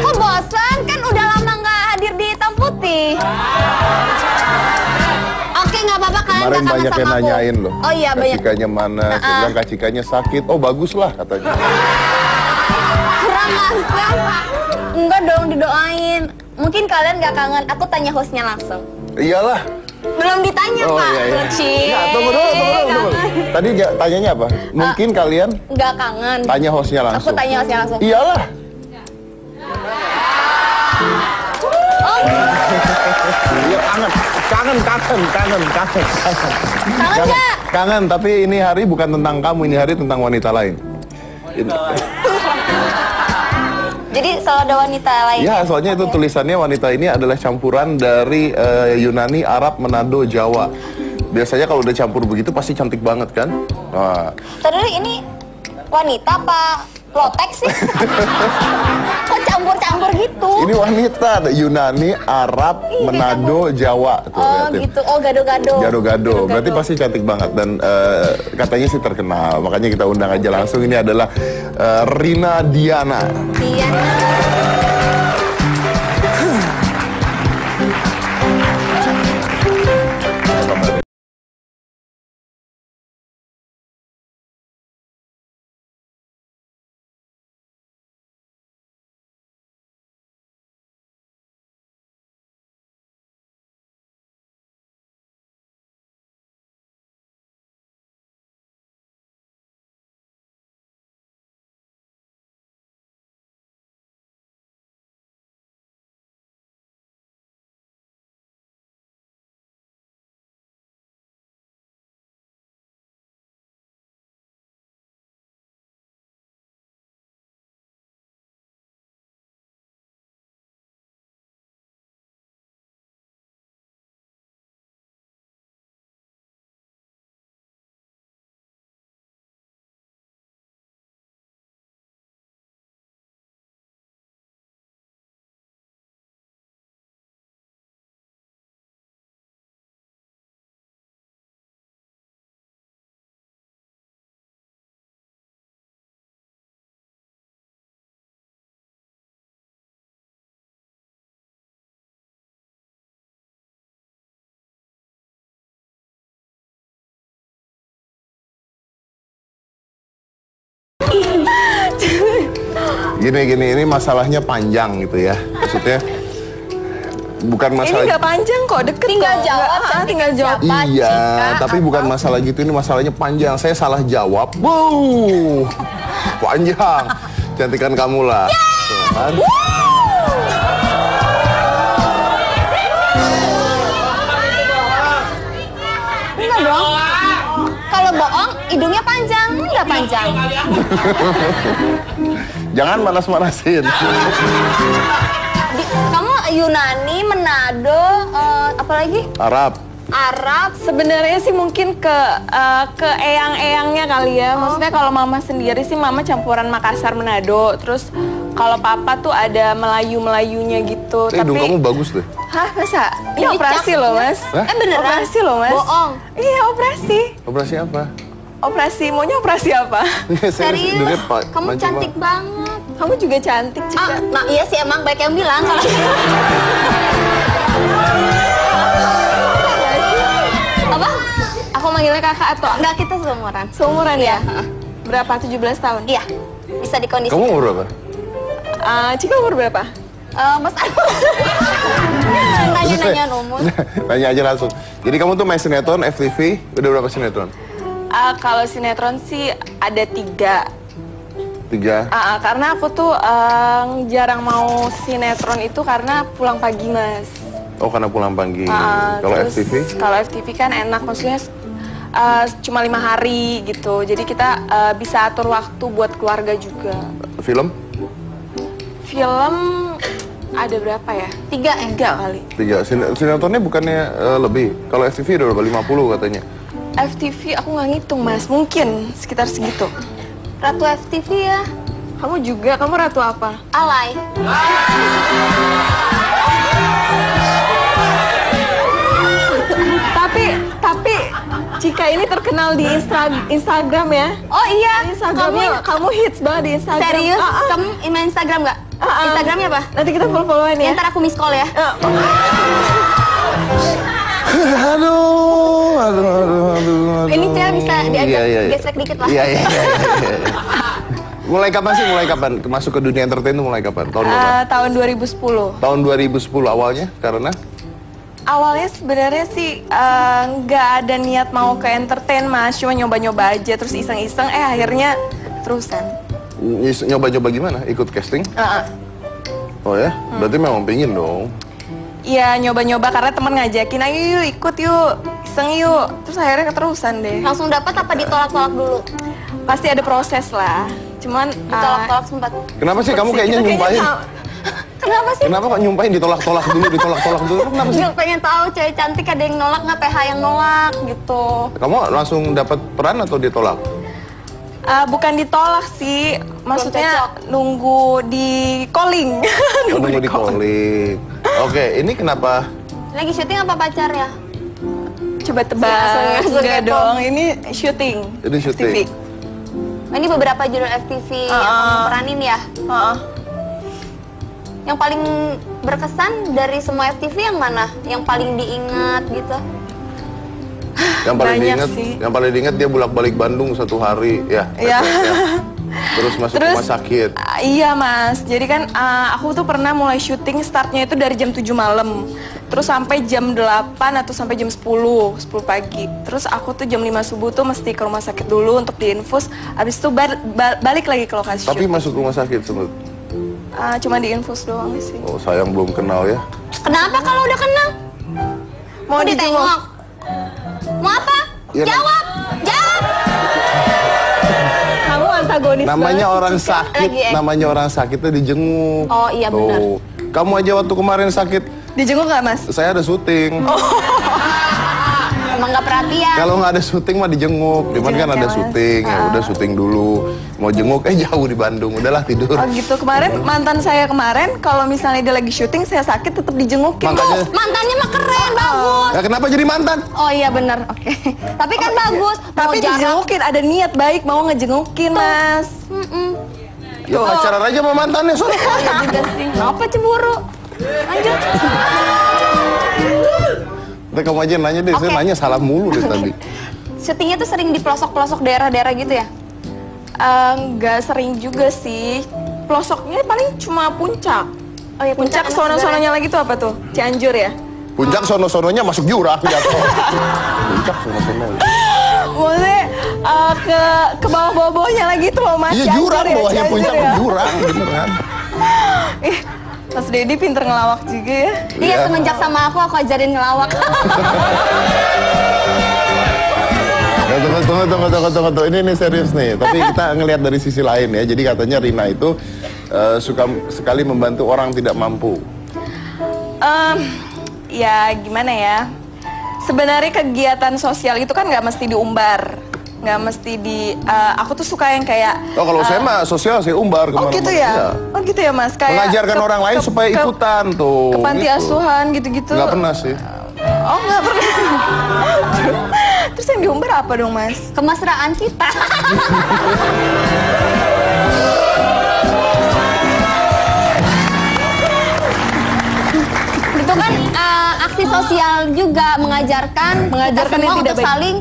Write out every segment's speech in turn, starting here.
Kok bosan? Kan udah lama nggak hadir di Hitam Putih. Oke, nggak apa-apa, kalian Kemarin nggak kangen banyak yang sama aku. nanyain loh. Oh iya, Kak banyak. Cikanya mana? Saya bilang Kak Cikanya sakit. Oh bagus lah katanya. Kurang asem. Enggak dong, didoain. Mungkin kalian nggak kangen. Aku tanya hostnya langsung. Iyalah. Belum ditanya, Oh Pak. iya iya. Cie. Ya, tunggu dulu. Tadi tanyanya apa? Mungkin kalian Nggak kangen. tanya hostnya langsung. Aku tanya hostnya langsung. Iyalah. Oh, Iya kangen. kangen Kangen, nggak? kangen, tapi ini hari bukan tentang kamu, ini hari tentang wanita lain. Jadi selalu ada wanita lain. Ya, soalnya itu tulisannya wanita ini adalah campuran dari Yunani, Arab, Manado, Jawa. Biasanya kalau udah campur begitu pasti cantik banget kan? Nah, Tadi ini wanita apa lotek sih? Kok campur-campur gitu? ini wanita, ada Yunani, Arab, Manado, Jawa. Tuh, Oh liatin. gitu, oh gado-gado. Gado-gado, berarti pasti cantik banget dan katanya sih terkenal, makanya kita undang aja langsung. Ini adalah Rina Diana. Iya. Gini, ini masalahnya panjang gitu ya. Maksudnya bukan masalah. Ini nggak panjang kok, deket Tinggal kok. jawab, Nggak, cantik tinggal jawab. siapa? Iya, Cika, tapi atau- bukan masalah gitu, ini masalahnya panjang. Saya salah jawab. Wow, panjang. Cantikan kamu lah. Tuh, kan? Enggak dong. Kalau bohong, hidungnya panjang, enggak panjang. Jangan manas-manasin. Kamu Yunani, Manado, apalagi Arab. Arab. Sebenarnya sih mungkin ke eyang-eyangnya kali ya. Maksudnya kalau mama sendiri sih mama campuran Makassar Manado. Terus kalau papa tuh ada Melayu-Melayunya gitu. Hidung kamu bagus deh. Hah, masa? Ini Ini operasi cakep loh, ya. Mas. Hah? Beneran? Operasi loh, Mas. Bohong. Iya, operasi. Operasi apa? Operasi, maunya operasi apa? Saya Serius, hidungnya kamu mancung cantik banget. Kamu juga cantik, Cika. Nah iya sih emang baik yang bilang kalau apa? Aku manggilnya kakak atau Enggak, kita seumuran. seumuran ya? Iya. Berapa? 17 tahun? Iya, bisa dikondisi. Kamu umur berapa? Cika umur berapa? Mas nanya-nanya umur. Tanya aja langsung. Jadi kamu tuh main sinetron, FTV, udah berapa sinetron? Kalau sinetron sih ada 3. 3. Karena aku tuh jarang mau sinetron itu karena pulang pagi, Mas. Oh, karena pulang pagi. Kalau Terus FTV? Kalau FTV kan enak, maksudnya cuma 5 hari gitu. Jadi kita bisa atur waktu buat keluarga juga. Film? Film ada berapa ya? 3 kali. 3. Sinetronnya bukannya lebih? Kalau FTV udah berapa? 50 katanya. FTV aku nggak ngitung, Mas. Mungkin sekitar segitu. Ratu FTV ya. Kamu juga, kamu ratu apa? Alay. Tapi Cika ini terkenal di Instagram ya. Oh iya, Instagramnya kamu hits banget di Instagram. serius? Kamu main Instagram nggak? Instagramnya apa? Nanti kita follow-followan ya. Ntar aku miss call ya. Aduh. Ini cewek bisa diajak Iya. gesrek dikit lah. Iya. Mulai kapan sih? Mulai kapan? Masuk ke dunia entertain itu mulai kapan? Tahun berapa? Tahun 2010. Tahun 2010 awalnya karena Awalnya sebenarnya sih nggak ada niat mau ke entertain mas, cuma nyoba-nyoba aja terus iseng-iseng, akhirnya terusan. nyoba-nyoba gimana? Ikut casting? Oh ya? Berarti memang pengen dong. Iya nyoba-nyoba karena temen ngajakin, ayo yuk ikut yuk, iseng yuk. Terus akhirnya keterusan deh. Langsung dapat apa ditolak-tolak dulu? Pasti ada proses lah. Cuman Ditolak-tolak sempat. Kenapa sih kamu kayaknya nyumpahin? Kenapa sih? Kenapa kok nyumpahin ditolak-tolak dulu? Kenapa sih? Gue pengen tahu cewek cantik ada yang nolak nggak, PH yang nolak gitu. Kamu langsung dapat peran atau ditolak? bukan ditolak sih, maksudnya nunggu di calling. Nunggu di calling. Oke, ini kenapa? Lagi syuting apa pacar ya? Coba tebak. Langsung Enggak kepo. dong, ini syuting. Ini syuting. FTV. Ini beberapa judul FTV yang kamu peranin ya. Yang paling berkesan dari semua FTV yang mana? Yang paling diingat gitu? Yang paling Banyak diingat, sih. yang paling diingat dia bolak-balik Bandung 1 hari, ya. Iya. Terus masuk rumah sakit. Iya mas, jadi kan aku tuh pernah mulai syuting startnya itu dari jam 7 malam. Terus sampai jam 8 atau sampai jam 10 pagi. Terus aku tuh jam 5 subuh tuh mesti ke rumah sakit dulu untuk diinfus. Habis itu balik lagi ke lokasi Tapi syuting. masuk rumah sakit semut. Cuma diinfus doang sih. Oh, sayang belum kenal ya. Kenapa kalau udah kenal? Mau ditengok? Mau apa? Ya, Jawab! Jawab! Kamu antagonis Namanya banget. orang sakit, Lagi, namanya orang sakitnya dijenguk. Oh, iya, benar. Tuh. Kamu aja waktu kemarin sakit, Dijenguk nggak mas? saya ada syuting. Emang nggak perhatian. Kalau nggak ada syuting mah dijenguk. Cuman kan Dijenguk ada ya, Mas. syuting, ya udah syuting dulu. Mau jenguk, jauh di Bandung, udahlah tidur. Oh gitu, kemarin mantan saya kemarin kalau misalnya dia lagi syuting saya sakit tetap dijengukin. Makanya- Mantannya mah keren, bagus. Ya kenapa jadi mantan? Oh iya benar, oke. Tapi kan bagus. Tapi Mau jarak. dijengukin, ada niat baik mau ngejengukin mas. Ya pacaran aja sama mantannya, Son. Oh iya juga sih. Kenapa cemburu? Lanjut. Nanti kamu aja nanya deh, saya Oke. nanya salah mulu deh tadi. Syutingnya tuh sering di pelosok-pelosok daerah-daerah gitu ya? Nggak sering juga sih. Pelosoknya paling cuma puncak. Oh iya, Puncak enak sono-sononya lagi tuh apa tuh? Cianjur ya? Puncak sono-sononya masuk jurang jatuh. Puncak sono-sono. Maksudnya ke bawah-bawahnya lagi tuh loh mas. Iya Cianjur jurang, ya, bawahnya Cianjur puncak ya. jurang, beneran. Ih, Mas Dedi pinter ngelawak juga ya. Iya, Iya. semenjak sama aku ajarin ngelawak. Nah, tunggu. Ini serius nih. Tapi kita ngelihat dari sisi lain ya. Jadi katanya Rina itu suka sekali membantu orang tidak mampu. Ya gimana ya? Sebenarnya kegiatan sosial itu kan nggak mesti diumbar, nggak mesti di. Aku tuh suka yang kayak. Oh kalau saya mah sosial saya umbar Oh kemana-mana. gitu Iya. ya? Oh gitu ya mas? Kayak Mengajarkan orang lain supaya ikutan tuh. Ke panti gitu. asuhan gitu-gitu. Nggak pernah sih. Oh nggak pernah. Terus yang diumbar apa dong mas? Kemesraan kita. Itu kan aksi sosial juga mengajarkan kita Mengajarkan yang semua tidak untuk baik. saling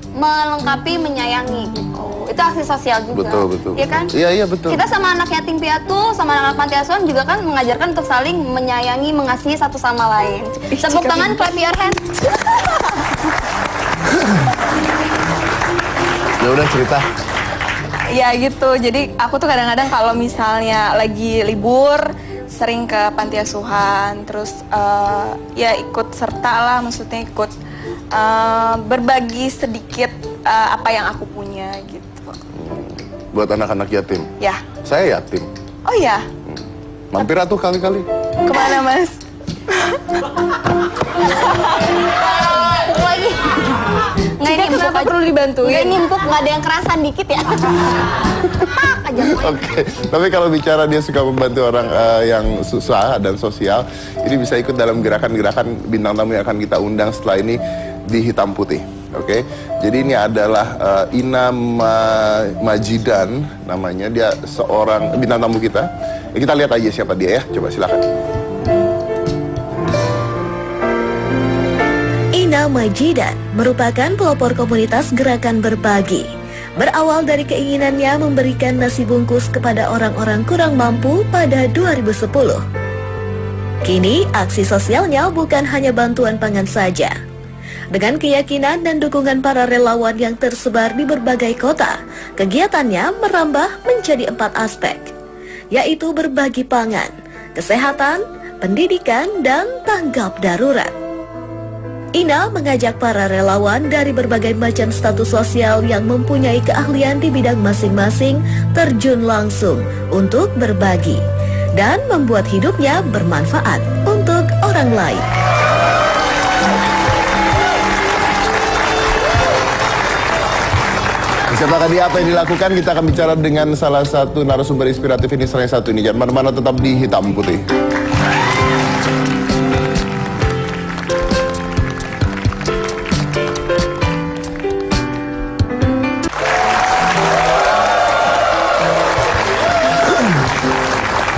melengkapi, menyayangi gitu. Itu aksi sosial juga. Betul. Iya kan? Iya betul. Kita sama anak yatim piatu, sama anak panti asuhan juga kan mengajarkan untuk saling menyayangi, mengasihi satu sama lain. Tepuk Cika tangan, pintar. clap your hands. Ya udah cerita. Ya gitu. Jadi aku tuh kadang-kadang kalau misalnya lagi libur sering ke panti asuhan, terus ya ikut serta lah, maksudnya ikut berbagi sedikit apa yang aku punya gitu. Buat anak-anak yatim. Ya. Saya yatim. Oh ya. Mampir atuh kali-kali. Kemana mas? Pukul lagi. Nggak Cika nimpuk kenapa aja. perlu dibantuin? Nggak nimpuk, nggak ada yang kerasan dikit ya. Pak aja. Oke, tapi kalau bicara dia suka membantu orang yang susah dan sosial, ini bisa ikut dalam gerakan-gerakan bintang tamu yang akan kita undang setelah ini di Hitam Putih. Oke, jadi ini adalah Ina Majidan namanya, dia seorang bintang tamu kita. Kita lihat aja siapa dia ya. Coba silakan. Ina Majidan merupakan pelopor komunitas Gerakan Berbagi. Berawal dari keinginannya memberikan nasi bungkus kepada orang-orang kurang mampu pada 2010. Kini, aksi sosialnya bukan hanya bantuan pangan saja. Dengan keyakinan dan dukungan para relawan yang tersebar di berbagai kota, kegiatannya merambah menjadi 4 aspek, yaitu berbagi pangan, kesehatan, pendidikan, dan tanggap darurat. Ina mengajak para relawan dari berbagai macam status sosial yang mempunyai keahlian di bidang masing-masing terjun langsung untuk berbagi dan membuat hidupnya bermanfaat untuk orang lain. Siapakah dia, apa yang dilakukan? Kita akan bicara dengan salah satu narasumber inspiratif ini, selain satu ini. Jangan mana-mana, tetap di Hitam Putih.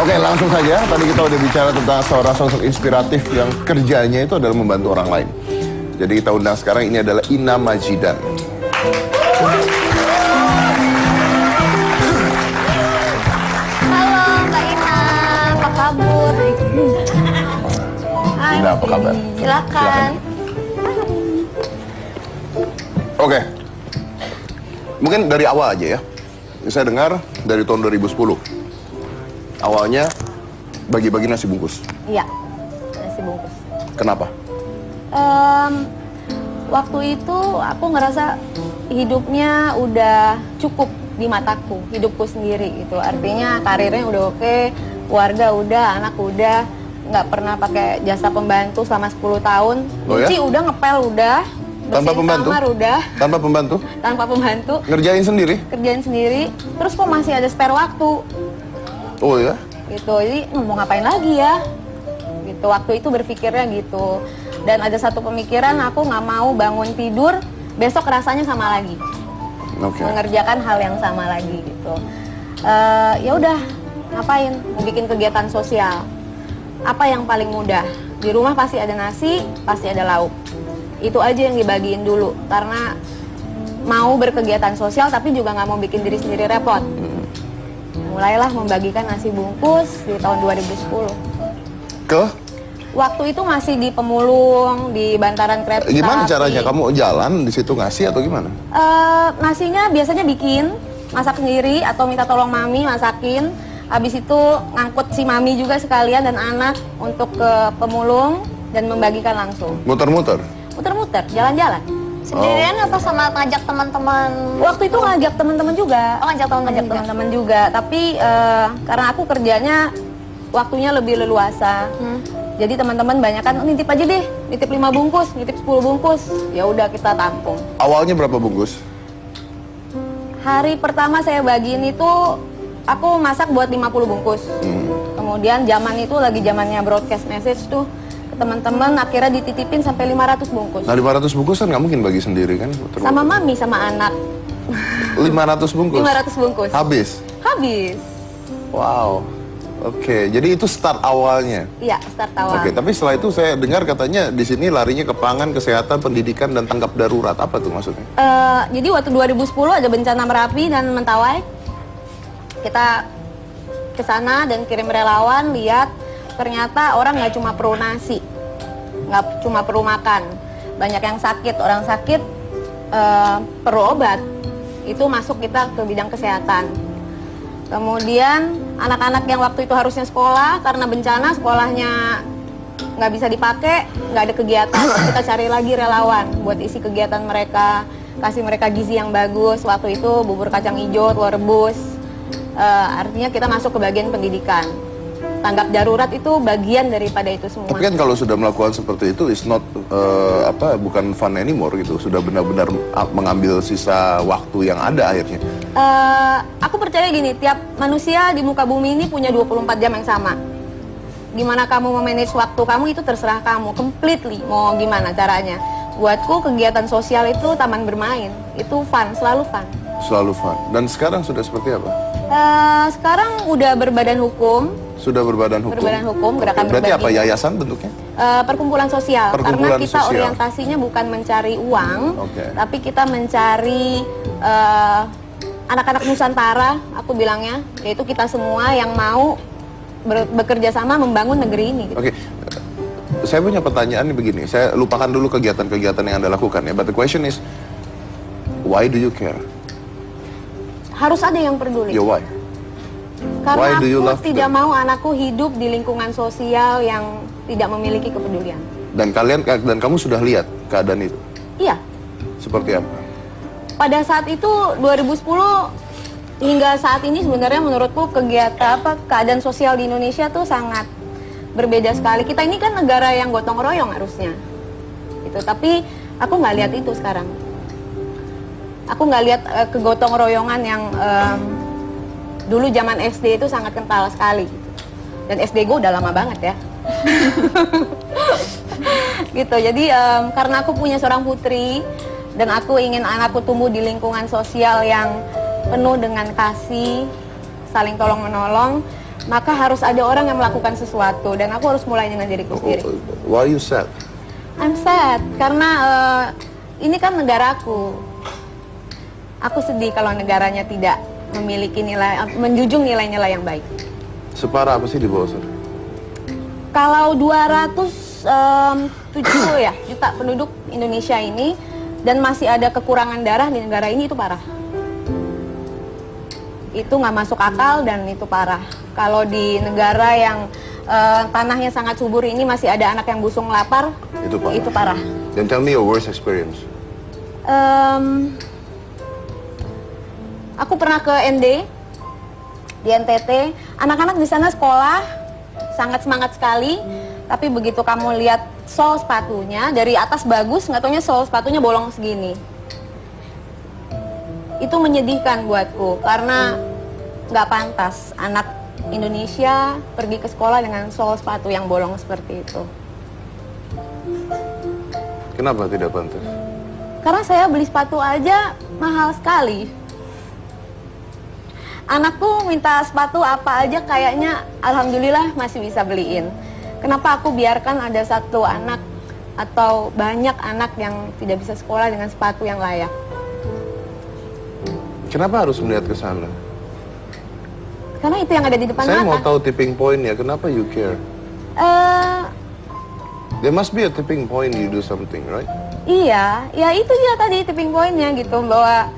Oke, langsung saja. Tadi kita udah bicara tentang seorang sosok inspiratif yang kerjanya itu adalah membantu orang lain. Jadi kita undang sekarang, ini adalah Ina Majidan. Halo Mbak Ina, apa kabar? Hai. Ina, apa kabar? Silakan. Oke. Mungkin dari awal aja ya. Saya dengar dari tahun 2010. Awalnya bagi-bagi nasi bungkus. Iya, nasi bungkus. Kenapa? Waktu itu aku ngerasa hidupnya udah cukup di mataku, hidupku sendiri gitu. Artinya karirnya udah oke, keluarga udah, anak udah, nggak pernah pakai jasa pembantu selama 10 tahun. Oh ya? Nyuci udah, ngepel udah, Tanpa bersihin pembantu? kamar udah, Tanpa pembantu? tanpa pembantu, Ngerjain sendiri? kerjain sendiri. Terus kok masih ada spare waktu? Oh ya? Gitu, jadi mau ngapain lagi ya? Gitu, waktu itu berpikirnya gitu. Dan ada satu pemikiran, aku nggak mau bangun tidur besok rasanya sama lagi, Oke. mengerjakan hal yang sama lagi gitu. Ya udah, ngapain? Mau bikin kegiatan sosial. Apa yang paling mudah? Di rumah pasti ada nasi, pasti ada lauk. Itu aja yang dibagiin dulu, karena mau berkegiatan sosial tapi juga nggak mau bikin diri sendiri repot. Mulailah membagikan nasi bungkus di tahun 2010. Ke? Waktu itu masih di Pemulung, di Bantaran Kereta Api. Gimana caranya? Kamu jalan di situ ngasih atau gimana? Nasinya biasanya bikin, masak sendiri atau minta tolong mami masakin. Habis itu ngangkut si mami juga sekalian dan anak untuk ke Pemulung dan membagikan langsung. Muter-muter? Muter-muter, jalan-jalan. Sendirian apa sama ngajak teman-teman? Waktu itu ngajak teman-teman juga. Oh, ngajak teman-teman juga. Teman-teman juga. Tapi karena aku kerjanya waktunya lebih leluasa. Jadi teman-teman banyak kan, nitip aja deh, nitip 5 bungkus, nitip 10 bungkus. Ya udah kita tampung. Awalnya berapa bungkus? Hari pertama saya bagiin itu aku masak buat 50 bungkus. Kemudian zaman itu lagi zamannya broadcast message tuh ke teman-teman, akhirnya dititipin sampai 500 bungkus. Nah, 500 bungkus kan nggak mungkin bagi sendiri kan? Muter-muter. Sama mami sama anak. 500 bungkus? 500 bungkus. Habis? Habis. Wow. Oke, jadi itu start awalnya. Iya, start awal. Oke, tapi setelah itu saya dengar katanya di sini larinya ke pangan, kesehatan, pendidikan, dan tanggap darurat. Apa tuh maksudnya? Jadi waktu 2010 ada bencana Merapi dan Mentawai. Kita ke sana dan kirim relawan, lihat ternyata orang nggak cuma perlu nasi, nggak cuma perlu makan. Banyak yang sakit, orang sakit perlu obat. Itu masuk kita ke bidang kesehatan. Kemudian anak-anak yang waktu itu harusnya sekolah, karena bencana sekolahnya nggak bisa dipakai, nggak ada kegiatan, kita cari lagi relawan buat isi kegiatan mereka, kasih mereka gizi yang bagus. Waktu itu bubur kacang hijau, telur rebus. Artinya kita masuk ke bagian pendidikan. Tanggap darurat itu bagian daripada itu semua. Tapi kan kalau sudah melakukan seperti itu, it's not bukan fun anymore gitu. Sudah benar-benar mengambil sisa waktu yang ada akhirnya. Aku percaya gini, tiap manusia di muka bumi ini punya 24 jam yang sama. Gimana kamu memanage waktu kamu itu terserah kamu, completely. Mau gimana caranya? Buatku kegiatan sosial itu taman bermain, itu fun, selalu fun. Selalu fun. Dan sekarang sudah seperti apa? Sekarang udah berbadan hukum. Sudah berbadan hukum. Berbadan hukum, gerakan Berarti berbagi. apa, yayasan bentuknya? Perkumpulan sosial. Perkumpulan Karena kita sosial. orientasinya bukan mencari uang, Oke. tapi kita mencari anak-anak Nusantara, aku bilangnya, yaitu kita semua yang mau bekerja sama membangun negeri ini. Gitu. Oke. Saya punya pertanyaan nih begini. Saya lupakan dulu kegiatan-kegiatan yang Anda lakukan ya. But the question is, why do you care? Harus ada yang peduli. Yeah, why? Karena Why do you aku love tidak them? mau anakku hidup di lingkungan sosial yang tidak memiliki kepedulian. Dan kamu sudah lihat keadaan itu? Iya. Seperti apa? Pada saat itu 2010 hingga saat ini sebenarnya menurutku keadaan sosial di Indonesia tuh sangat berbeda sekali. Kita ini kan negara yang gotong royong harusnya. Gitu. Tapi aku nggak lihat itu sekarang. Aku nggak lihat kegotong royongan yang dulu zaman SD itu sangat kental sekali. Gitu. Dan SD gue udah lama banget ya. Gitu. Jadi karena aku punya seorang putri dan aku ingin anakku tumbuh di lingkungan sosial yang penuh dengan kasih, saling tolong menolong, maka harus ada orang yang melakukan sesuatu dan aku harus mulai dengan diriku sendiri. Why you sad? I'm sad karena ini kan negaraku. Aku sedih kalau negaranya tidak memiliki menjunjung nilai-nilai yang baik. Separah apa sih di bawah sana? Kalau 270 ya juta penduduk Indonesia ini dan masih ada kekurangan darah di negara ini, itu parah. Itu nggak masuk akal dan itu parah. Kalau di negara yang tanahnya sangat subur ini masih ada anak yang busung lapar, Itu parah. Then tell me your worst experience. Aku pernah ke ND di NTT. Anak-anak di sana sekolah sangat semangat sekali, tapi begitu kamu lihat sol sepatunya dari atas bagus, nggak taunya sol sepatunya bolong segini. Itu menyedihkan buatku karena nggak pantas anak Indonesia pergi ke sekolah dengan sol sepatu yang bolong seperti itu. Kenapa tidak pantas? Karena saya beli sepatu aja mahal sekali. Anakku minta sepatu apa aja kayaknya alhamdulillah masih bisa beliin. Kenapa aku biarkan ada satu anak atau banyak anak yang tidak bisa sekolah dengan sepatu yang layak? Kenapa harus melihat ke sana? Karena itu yang ada di depan Saya mata. mau tahu tipping point-nya. Kenapa you care? There must be a tipping point you do something, right? Iya, ya itu dia tadi tipping point-nya gitu, bahwa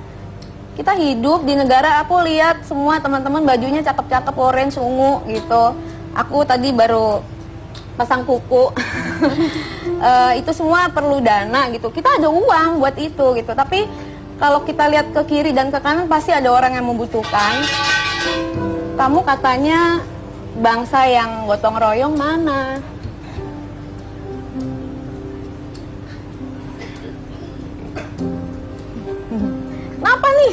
kita hidup di negara, aku lihat semua teman-teman bajunya cakep-cakep, orange, ungu gitu. Aku tadi baru pasang kuku. Itu semua perlu dana gitu. Kita ada uang buat itu gitu. Tapi kalau kita lihat ke kiri dan ke kanan pasti ada orang yang membutuhkan. Kamu katanya bangsa yang gotong royong mana? Kenapa nih?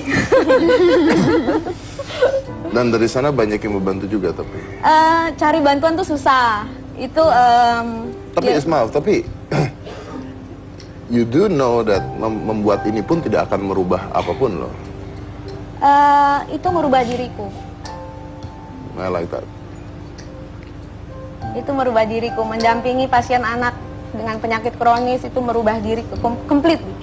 Dan dari sana banyak yang membantu juga tapi. Cari bantuan tuh susah. Itu Tapi ya, Ismail, tapi you do know that membuat ini pun tidak akan merubah apapun loh. itu merubah diriku. I like that. Itu merubah diriku, mendampingi pasien anak dengan penyakit kronis itu merubah diriku completely.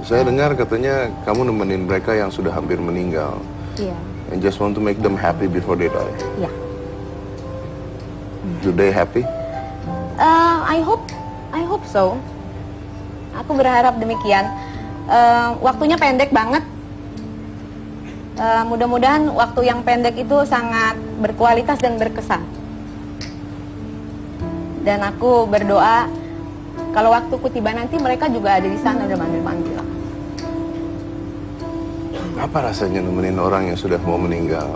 Saya dengar katanya kamu nemenin mereka yang sudah hampir meninggal. Iya. And just want to make them happy before they die. Iya. Do they happy? I hope so. Aku berharap demikian. Waktunya pendek banget. Mudah-mudahan waktu yang pendek itu sangat berkualitas dan berkesan. Dan aku berdoa kalau waktuku tiba nanti mereka juga ada di sana udah manggil-manggil. Apa rasanya nemenin orang yang sudah mau meninggal?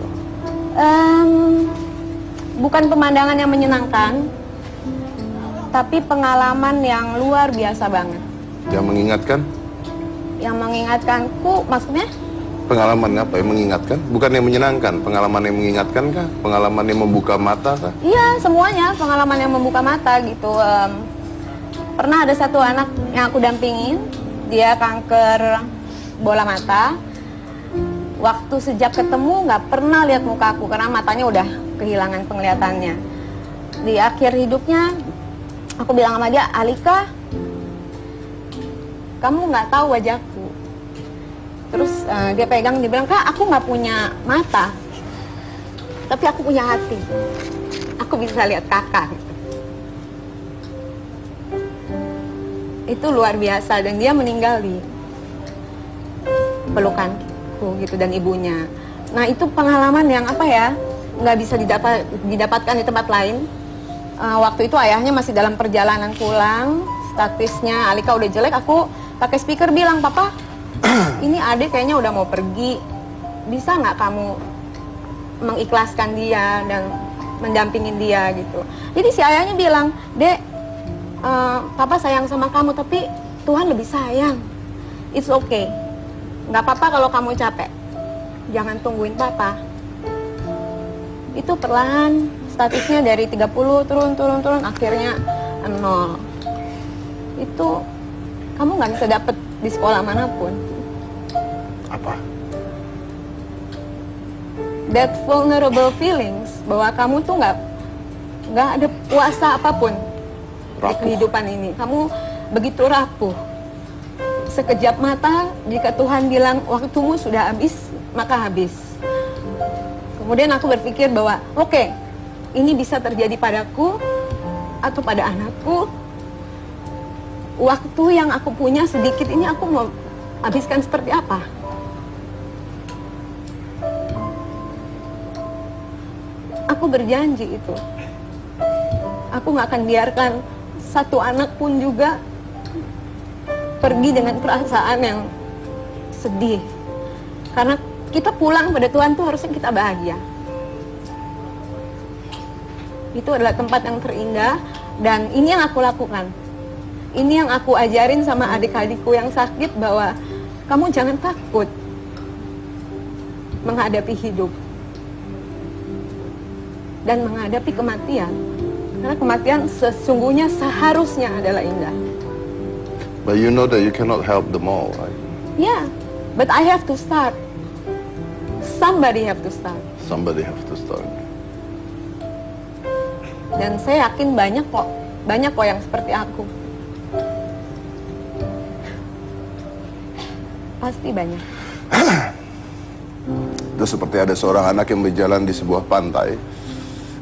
Bukan pemandangan yang menyenangkan, tapi pengalaman yang luar biasa banget. Yang mengingatkan? Yang mengingatkanku, maksudnya? Pengalaman apa yang mengingatkan? Bukan yang menyenangkan, pengalaman yang mengingatkan kah? Pengalaman yang membuka mata kah? Iya, semuanya pengalaman yang membuka mata gitu. Pernah ada satu anak yang aku dampingin, dia kanker bola mata. Waktu sejak ketemu nggak pernah lihat muka aku karena matanya udah kehilangan penglihatannya. Di akhir hidupnya aku bilang sama dia, Alika, kamu nggak tahu wajahku. Terus dia pegang, dia bilang, Kak, aku nggak punya mata, tapi aku punya hati. Aku bisa lihat kakak. Itu luar biasa, dan dia meninggal di pelukanku gitu, dan ibunya. Nah, itu pengalaman yang apa ya, nggak bisa didapatkan di tempat lain. Waktu itu ayahnya masih dalam perjalanan pulang, statusnya Alika udah jelek. Aku pakai speaker bilang, Papa, ini adik kayaknya udah mau pergi, bisa nggak kamu mengikhlaskan dia dan mendampingin dia gitu. Jadi si ayahnya bilang, Dek, Papa sayang sama kamu, tapi Tuhan lebih sayang. It's okay, nggak apa-apa kalau kamu capek, jangan tungguin Papa. Itu perlahan statusnya dari 30 turun, akhirnya 0. Itu kamu nggak bisa dapet di sekolah manapun. Apa? That vulnerable feelings, bahwa kamu tuh nggak ada kuasa apapun di kehidupan ini. Kamu begitu rapuh. Sekejap mata, jika Tuhan bilang waktumu sudah habis, maka habis. Kemudian aku berpikir bahwa oke, ini bisa terjadi padaku atau pada anakku. Waktu yang aku punya sedikit ini aku mau habiskan seperti apa? Aku berjanji itu. Aku nggak akan biarkan satu anak pun juga pergi dengan perasaan yang sedih. Karena kita pulang pada Tuhan tuh harusnya kita bahagia. Itu adalah tempat yang terindah, dan ini yang aku lakukan. Ini yang aku ajarin sama adik-adikku yang sakit, bahwa kamu jangan takut menghadapi hidup dan menghadapi kematian. Karena kematian sesungguhnya seharusnya adalah indah. But you know that you cannot help them all, right? Yeah, but I have to start. Somebody have to start. Somebody have to start. Dan saya yakin banyak kok yang seperti aku. Pasti banyak. Itu seperti ada seorang anak yang berjalan di sebuah pantai,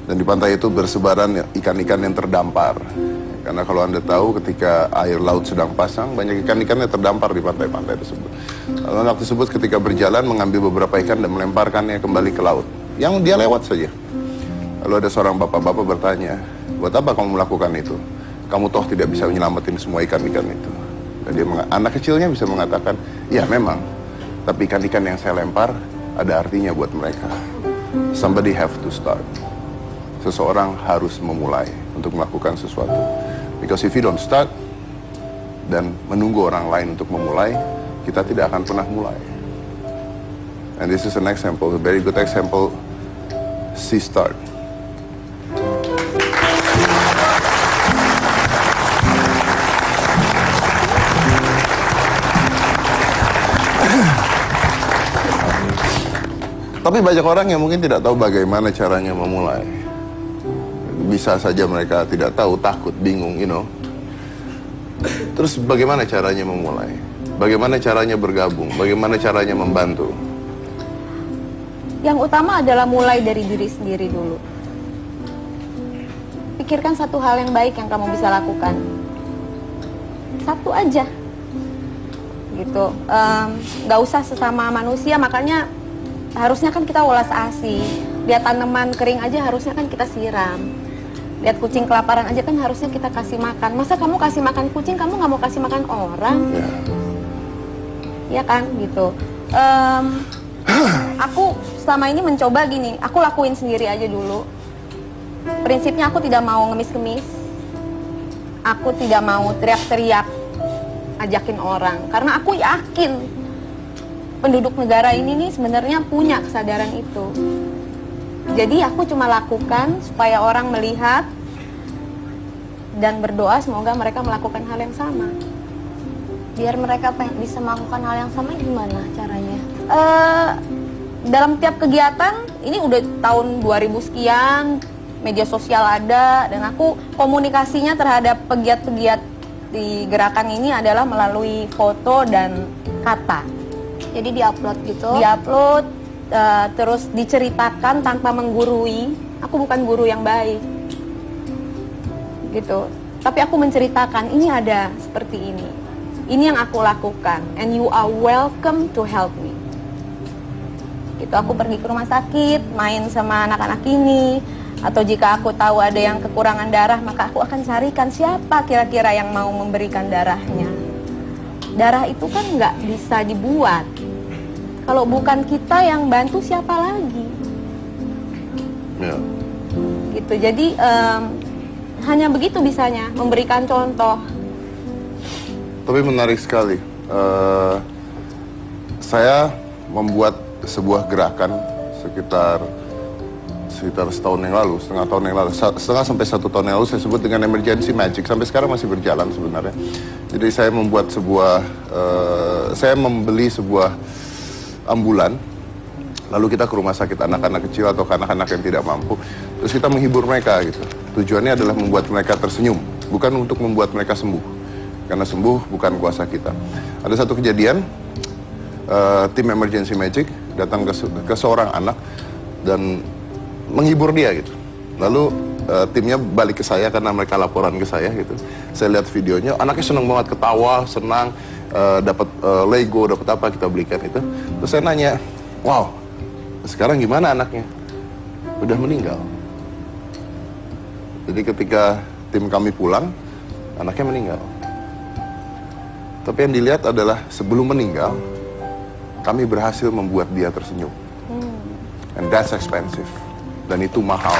dan di pantai itu bersebaran ikan-ikan yang terdampar. Karena kalau Anda tahu, ketika air laut sedang pasang, banyak ikan-ikan yang terdampar di pantai-pantai tersebut. Lalu anak tersebut ketika berjalan mengambil beberapa ikan dan melemparkannya kembali ke laut, yang dia lewat saja. Lalu ada seorang bapak-bapak bertanya, buat apa kamu melakukan itu? Kamu toh tidak bisa menyelamatin semua ikan-ikan itu. Dan anak kecilnya bisa mengatakan, ya memang, tapi ikan-ikan yang saya lempar ada artinya buat mereka. Somebody have to start. Seseorang harus memulai untuk melakukan sesuatu. Because if you don't start dan menunggu orang lain untuk memulai, kita tidak akan pernah mulai. And this is an example, a very good example. See start. Tapi banyak orang yang mungkin tidak tahu bagaimana caranya memulai. Bisa saja mereka tidak tahu, takut, bingung, you know. Terus bagaimana caranya memulai? Bagaimana caranya bergabung? Bagaimana caranya membantu? Yang utama adalah mulai dari diri sendiri dulu. Pikirkan satu hal yang baik yang kamu bisa lakukan. Satu aja. Gitu. Gak usah sesama manusia, makanya harusnya kan kita ulas ASI. Lihat tanaman kering aja harusnya kan kita siram. Lihat kucing kelaparan aja kan harusnya kita kasih makan. Masa kamu kasih makan kucing, kamu nggak mau kasih makan orang? Ya kan, gitu. Aku selama ini mencoba gini, aku lakuin sendiri aja dulu. Prinsipnya aku tidak mau ngemis-ngemis. Aku tidak mau teriak-teriak, ajakin orang. Karena aku yakin penduduk negara ini nih sebenarnya punya kesadaran itu. Jadi aku cuma lakukan supaya orang melihat dan berdoa semoga mereka melakukan hal yang sama. Biar mereka bisa melakukan hal yang sama, gimana caranya? dalam tiap kegiatan, ini udah tahun 2000 sekian, media sosial ada, dan aku komunikasinya terhadap pegiat-pegiat di gerakan ini adalah melalui foto dan kata. Jadi diupload gitu. Diupload, terus diceritakan tanpa menggurui. Aku bukan guru yang baik, gitu. Tapi aku menceritakan, ini ada seperti ini. Ini yang aku lakukan, and you are welcome to help me. Gitu, aku pergi ke rumah sakit, main sama anak-anak ini. Atau jika aku tahu ada yang kekurangan darah, maka aku akan carikan siapa kira-kira yang mau memberikan darahnya. Darah itu kan nggak bisa dibuat. Kalau bukan kita yang bantu, siapa lagi? Ya. Gitu, jadi hanya begitu bisanya, memberikan contoh. Tapi menarik sekali. Saya membuat sebuah gerakan sekitar setahun yang lalu, setengah sampai 1 tahun yang lalu, saya sebut dengan Emergency Magic. Sampai sekarang masih berjalan sebenarnya. Jadi saya membuat saya membeli sebuah ambulan, lalu kita ke rumah sakit anak-anak kecil atau anak-anak yang tidak mampu, terus kita menghibur mereka gitu. Tujuannya adalah membuat mereka tersenyum, bukan untuk membuat mereka sembuh. Karena sembuh bukan kuasa kita. Ada satu kejadian, tim Emergency Magic datang ke seorang anak dan menghibur dia gitu. Lalu timnya balik ke saya karena mereka laporan ke saya gitu. Saya lihat videonya, anaknya senang banget, ketawa, senang, dapat Lego, dapat apa, kita belikan itu. Terus saya nanya, wow, sekarang gimana anaknya? Udah meninggal. Jadi ketika tim kami pulang, anaknya meninggal. Tapi yang dilihat adalah sebelum meninggal, kami berhasil membuat dia tersenyum. And that's expensive. Dan itu mahal.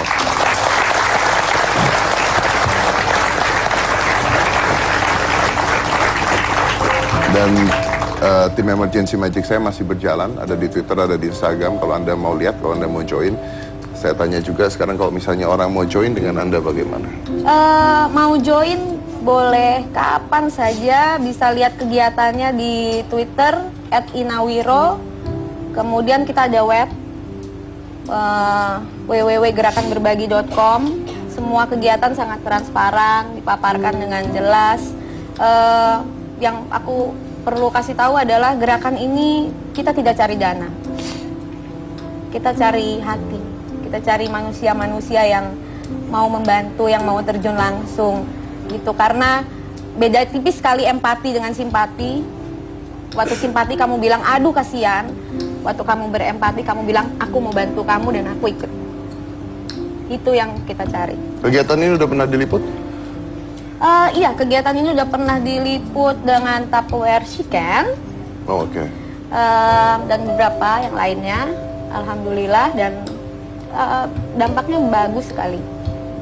Dan tim Emergency Magic saya masih berjalan. Ada di Twitter, ada di Instagram. Kalau Anda mau lihat, kalau Anda mau join. Saya tanya juga sekarang kalau misalnya orang mau join dengan Anda bagaimana? Mau join boleh kapan saja, bisa lihat kegiatannya di Twitter @inawiro. Kemudian kita ada web www.gerakanberbagi.com. Semua kegiatan sangat transparan, dipaparkan dengan jelas. Yang aku perlu kasih tahu adalah gerakan ini kita tidak cari dana. Kita cari hati. Kita cari manusia-manusia yang mau membantu, yang mau terjun langsung. Gitu, karena beda tipis sekali empati dengan simpati. Waktu simpati kamu bilang aduh kasihan, waktu kamu berempati kamu bilang aku mau bantu kamu dan aku ikut. Itu yang kita cari. Kegiatan ini udah pernah diliput? Iya, kegiatan ini udah pernah diliput dengan Tupperware Chicken. Oh, oke. Dan beberapa yang lainnya, alhamdulillah, dan dampaknya bagus sekali.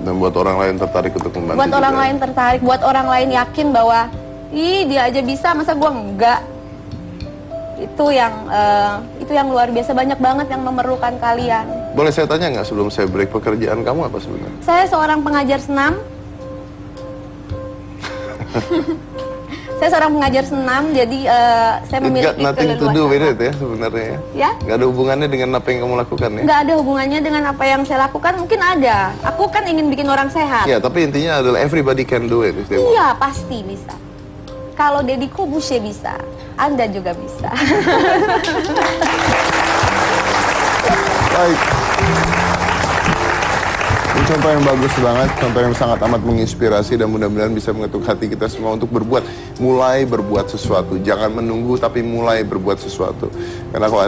Dan buat orang lain tertarik untuk membantu. Buat orang lain tertarik, buat orang lain yakin bahwa ih dia aja bisa, masa gua enggak. Itu yang luar biasa, banyak banget yang memerlukan kalian. Boleh saya tanya nggak sebelum saya break, pekerjaan kamu apa sebenarnya? Saya seorang pengajar senam. Saya seorang pengajar senam, jadi saya memiliki nothing to do with it ya sebenarnya ya? Ya? Nggak ada hubungannya dengan apa yang kamu lakukan ya? Nggak ada hubungannya dengan apa yang saya lakukan, mungkin ada. Aku kan ingin bikin orang sehat. Ya, tapi intinya adalah everybody can do it if they want. Iya, pasti bisa. Kalau Deddy Corbuzier bisa, Anda juga bisa. Baik. Ini contoh yang bagus banget, contoh yang sangat amat menginspirasi dan mudah-mudahan bisa mengetuk hati kita semua untuk mulai berbuat sesuatu. Jangan menunggu tapi mulai berbuat sesuatu. Karena kalau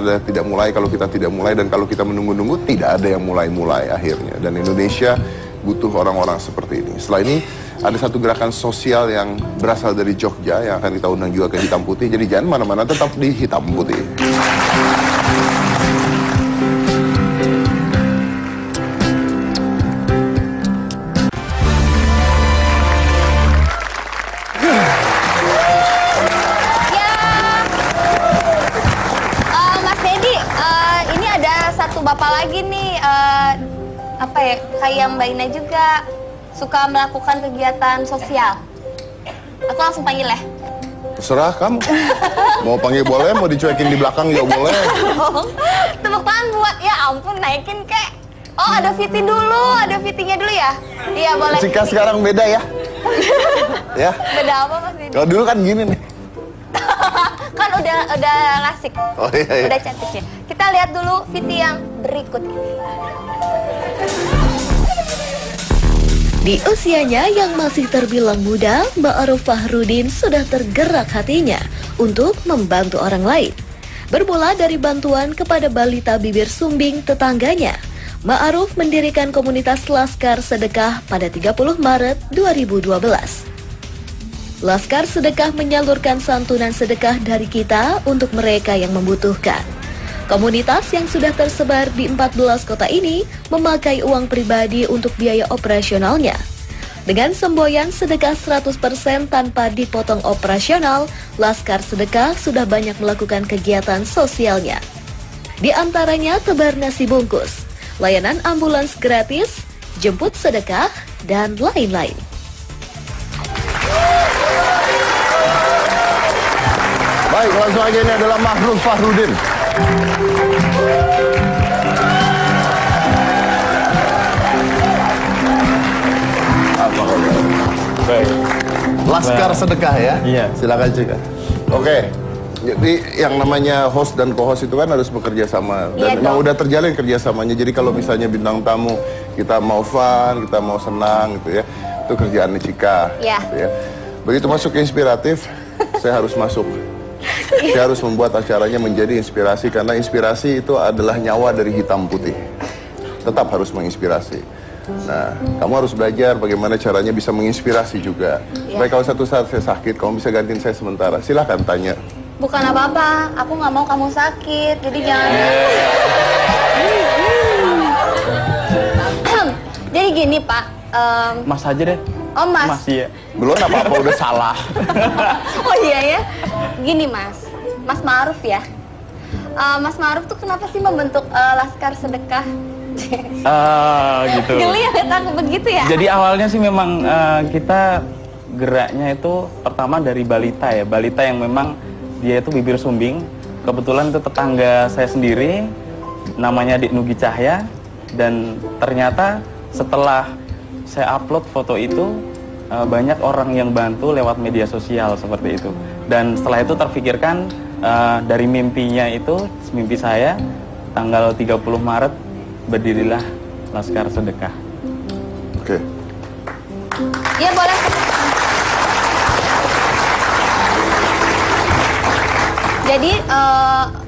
kita tidak mulai dan kalau kita menunggu-nunggu, tidak ada yang mulai-mulai akhirnya. Dan Indonesia butuh orang-orang seperti ini. Setelah ini ada satu gerakan sosial yang berasal dari Jogja yang akan kita undang juga ke Hitam Putih. Jadi jangan mana-mana, tetap di Hitam Putih. Mas Deddy, ini ada satu bapak lagi nih, kayak Mbak Ina juga suka melakukan kegiatan sosial. Aku langsung panggil ya. Terserah kamu. Mau panggil boleh, mau dicuekin di belakang juga boleh. Tepuk tangan buat, ya ampun naikin kek. Oh ada Viti dulu, ada Vitinya dulu ya? Iya boleh. Cika sekarang beda ya. Ya. Beda apa Mas Dedi? Kalau dulu kan gini nih. Kan udah klasik. Oh iya. Udah cantiknya. Kita lihat dulu Viti yang berikut ini. Di usianya yang masih terbilang muda, Ma'ruf Fahrudin sudah tergerak hatinya untuk membantu orang lain. Bermula dari bantuan kepada balita bibir sumbing tetangganya, Ma'ruf mendirikan komunitas Laskar Sedekah pada 30 Maret 2012. Laskar Sedekah menyalurkan santunan sedekah dari kita untuk mereka yang membutuhkan. Komunitas yang sudah tersebar di 14 kota ini memakai uang pribadi untuk biaya operasionalnya. Dengan semboyan sedekah 100% tanpa dipotong operasional, Laskar Sedekah sudah banyak melakukan kegiatan sosialnya. Di antaranya tebar nasi bungkus, layanan ambulans gratis, jemput sedekah, dan lain-lain. Baik, langsung aja ini adalah Ma'ruf Fahrudin. Apa kabar? Baik. Laskar Sedekah ya? Iya. Silakan Cika. Oke. Jadi yang namanya host dan co-host itu kan harus bekerja sama. Dan Iya memang dong. udah terjalin kerjasamanya. Jadi kalau misalnya bintang tamu kita mau fun, kita mau senang gitu ya, itu kerjaannya Cika. Iya. Gitu ya. Begitu masuk ke inspiratif, saya harus masuk. Saya harus membuat acaranya menjadi inspirasi karena inspirasi itu adalah nyawa dari hitam putih. Tetap harus menginspirasi. Nah, kamu harus belajar bagaimana caranya bisa menginspirasi juga. Baik, kalau satu saat saya sakit, kamu bisa gantiin saya sementara. Silahkan tanya. Bukan apa-apa, aku nggak mau kamu sakit, jadi jangan. Jadi gini Pak, Mas aja deh. oh Mas. Mas iya. Belum apa-apa udah salah. Oh iya ya, gini Mas Ma'ruf ya. Mas Ma'ruf tuh kenapa sih membentuk Laskar Sedekah? Gitu. Geli ya lihat aku begitu ya. Jadi awalnya sih memang kita geraknya itu pertama dari balita ya. Balita yang memang dia itu bibir sumbing. Kebetulan itu tetangga saya sendiri, namanya Dik Nugi Cahya. Dan ternyata setelah saya upload foto itu, banyak orang yang bantu lewat media sosial seperti itu. Dan setelah itu terfikirkan dari mimpinya itu, mimpi saya, tanggal 30 Maret berdirilah Laskar Sedekah. Oke. Iya boleh. Jadi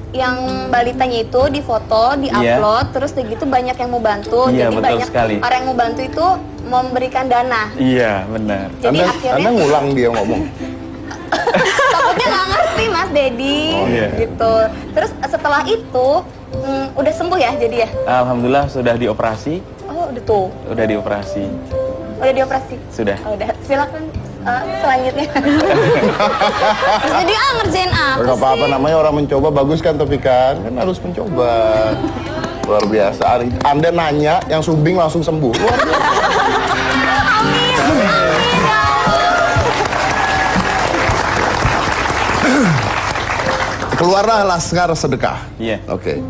yang balitanya itu difoto, diupload, terus begitu banyak yang mau bantu. Iya, Jadi betul banyak sekali. orang yang mau bantu itu memberikan dana. Iya, benar. Jadi Anda akhirnya ngulang dia ngomong. takutnya nggak ngerti Mas Dedi, Oh, iya. gitu. Terus setelah itu udah sembuh ya jadi ya? Alhamdulillah sudah dioperasi. Oh udah tuh, Udah dioperasi. udah dioperasi. Sudah. Oh, udah. Silakan selanjutnya. Mas Dedi ngerjain apa Gak apa-apa, sih? namanya orang mencoba. Bagus kan tapi kan harus mencoba. Luar biasa. Anda nanya, yang sumbing langsung sembuh. Luar biasa. Amin, amin ya Allah. Keluarlah Laskar Sedekah. Iya. Oke.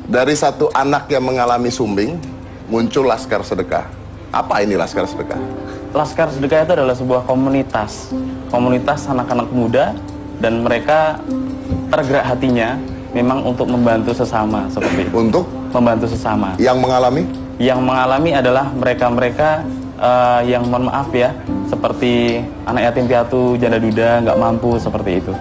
Dari satu anak yang mengalami sumbing, muncul Laskar Sedekah. Apa ini Laskar Sedekah? Laskar Sedekah itu adalah sebuah komunitas. Komunitas anak-anak muda dan mereka tergerak hatinya memang untuk membantu sesama seperti itu. Untuk Membantu sesama. yang mengalami Yang mengalami adalah mereka-mereka yang mohon maaf ya, seperti anak yatim piatu, janda duda, nggak mampu seperti itu.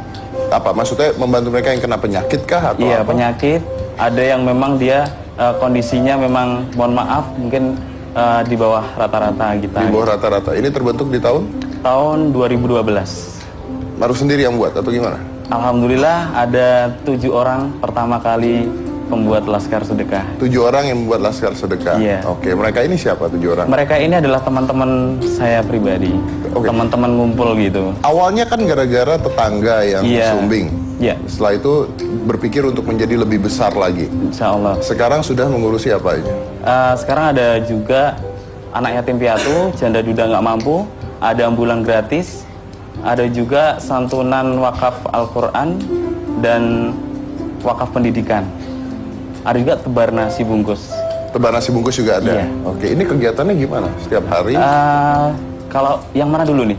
apa? Maksudnya membantu mereka yang kena penyakit kah atau Iya, apa? penyakit. Ada yang memang dia kondisinya memang mohon maaf mungkin di bawah rata-rata kita. Di bawah rata-rata. Ini terbentuk di tahun? Tahun 2012. Baru sendiri yang buat atau gimana? Alhamdulillah ada 7 orang pertama kali pembuat Laskar Sedekah. 7 orang yang membuat Laskar Sedekah. Iya. Oke, mereka ini siapa 7 orang? Mereka ini adalah teman-teman saya pribadi. Oke. Teman-teman ngumpul gitu. Awalnya kan gara-gara tetangga yang Iya. sumbing. Iya. Setelah itu berpikir untuk menjadi lebih besar lagi. Insya Allah. Sekarang sudah mengurusi apa aja? Sekarang ada juga anak yatim piatu, janda duda nggak mampu, ada ambulan gratis, ada juga santunan wakaf Al-Quran dan wakaf pendidikan. Ada juga tebar nasi bungkus. Tebar nasi bungkus juga ada? Iya. Oke, ini kegiatannya gimana? Setiap hari? Kalau yang mana dulu nih?